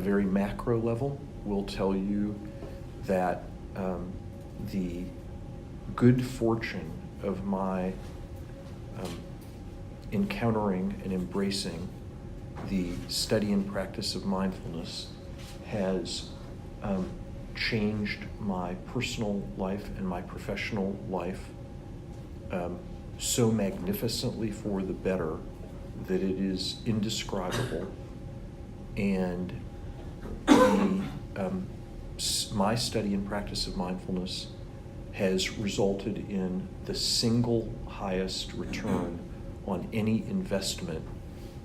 very macro level will tell you that the good fortune of my encountering and embracing the study and practice of mindfulness has changed my personal life and my professional life so magnificently for the better that it is indescribable. And my study and practice of mindfulness has resulted in the single highest return on any investment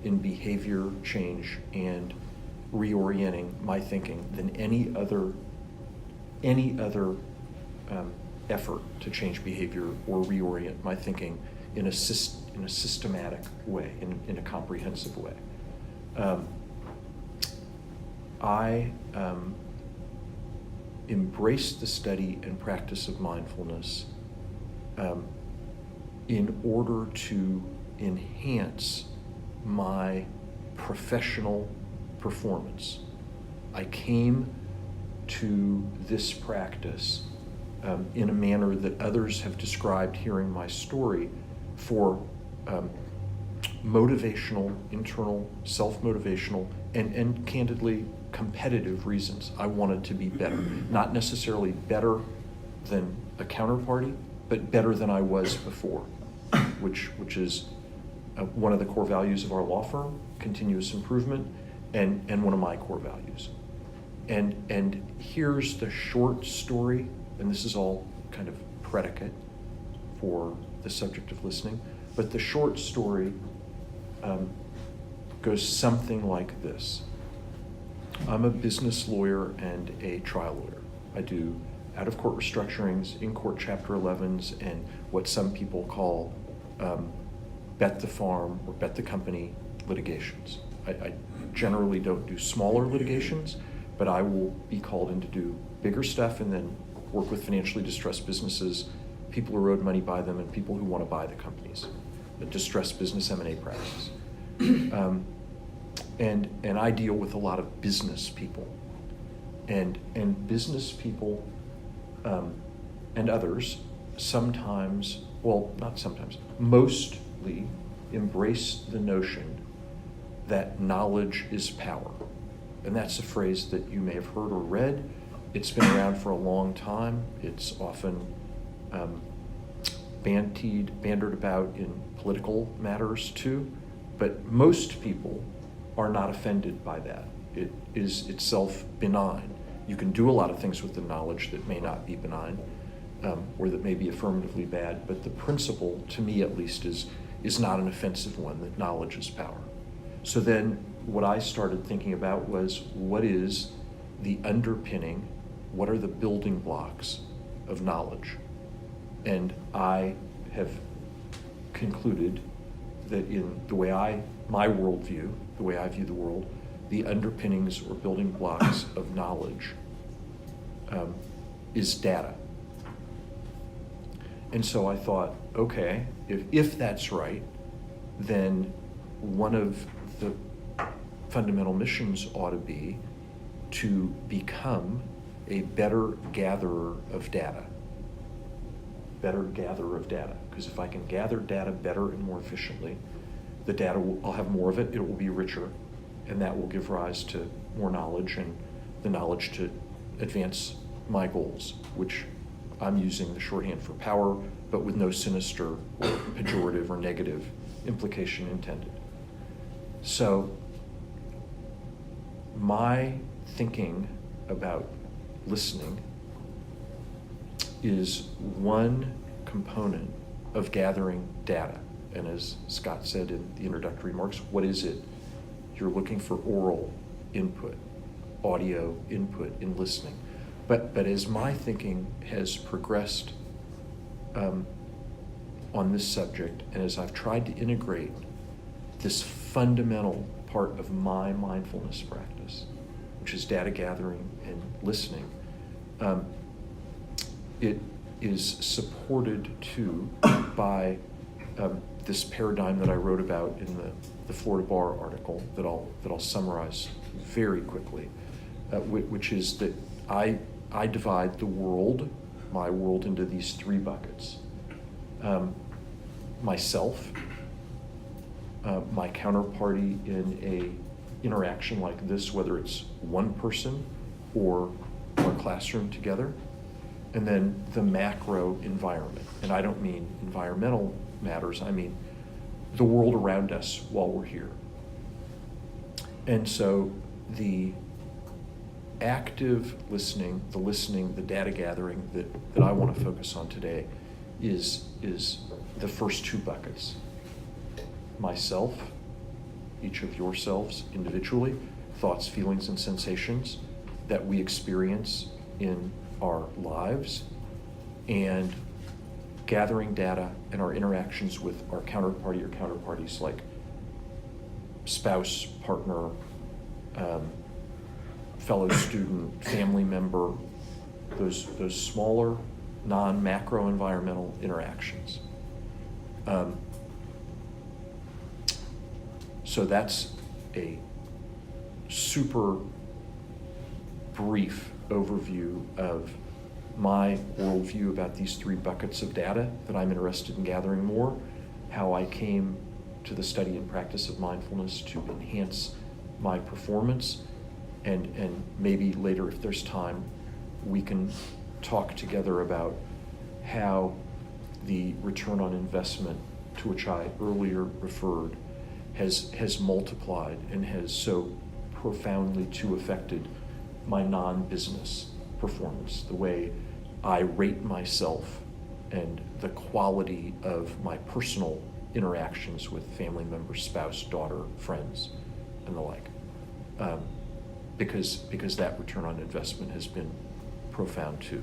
in behavior change and reorienting my thinking than any other effort to change behavior or reorient my thinking in a systematic way, in a comprehensive way. I embraced the study and practice of mindfulness in order to enhance my professional performance. I came to this practice in a manner that others have described hearing my story for motivational, internal, self-motivational, and candidly competitive reasons. I wanted to be better, not necessarily better than a counterparty, but better than I was before, which is one of the core values of our law firm, continuous improvement, and one of my core values. And here's the short story, and this is all kind of predicate for the subject of listening, but the short story goes something like this. I'm a business lawyer and a trial lawyer. I do out-of-court restructurings, in-court Chapter 11s, and what some people call bet the farm or bet the company litigations. I generally don't do smaller litigations, but I will be called in to do bigger stuff and then work with financially distressed businesses, people who owed money by them, and people who want to buy the companies, a distressed business M&A practice. And I deal with a lot of business people, and business people and others sometimes, well, not sometimes, mostly embrace the notion that knowledge is power. And that's a phrase that you may have heard or read. It's been around for a long time. It's often bandied about in political matters too. But most people are not offended by that. It is itself benign. You can do a lot of things with the knowledge that may not be benign, or that may be affirmatively bad, but the principle, to me at least, is not an offensive one, that knowledge is power. So then what I started thinking about was, what is the underpinning, what are the building blocks of knowledge? And I have concluded that in the way my worldview, the way I view the world, the underpinnings or building blocks of knowledge is data. And so I thought, okay, if that's right, then one of the fundamental missions ought to be to become a better gatherer of data. Because if I can gather data better and more efficiently, the data, I'll have more of it, it will be richer, and that will give rise to more knowledge, and the knowledge to advance my goals, which I'm using the shorthand for power, but with no sinister or pejorative or negative implication intended. So my thinking about listening is one component of gathering data. And as Scott said in the introductory remarks, what is it? You're looking for oral input, audio input in listening. But as my thinking has progressed on this subject, and as I've tried to integrate this fundamental part of my mindfulness practice, which is data gathering and listening, it is supported too by this paradigm that I wrote about in the Florida Bar article that I'll summarize very quickly. which is that I divide the world, my world, into these three buckets. Myself, my counterparty in a interaction like this, whether it's one person or our classroom together, and then the macro environment. And I don't mean environmental matters, I mean the world around us while we're here. And so the active listening, the data gathering that I want to focus on today is the first two buckets. Myself, each of yourselves individually, thoughts, feelings, and sensations that we experience in our lives, and gathering data and our interactions with our counterparty or counterparties like spouse, partner, fellow student, family member, those smaller, non-macro environmental interactions. So that's a super brief overview of my worldview about these three buckets of data that I'm interested in gathering more, how I came to the study and practice of mindfulness to enhance my performance, and maybe later, if there's time, we can talk together about how the return on investment, to which I earlier referred, has multiplied and has so profoundly too affected my non-business performance, the way I rate myself and the quality of my personal interactions with family members, spouse, daughter, friends, and the like. Because that return on investment has been profound too.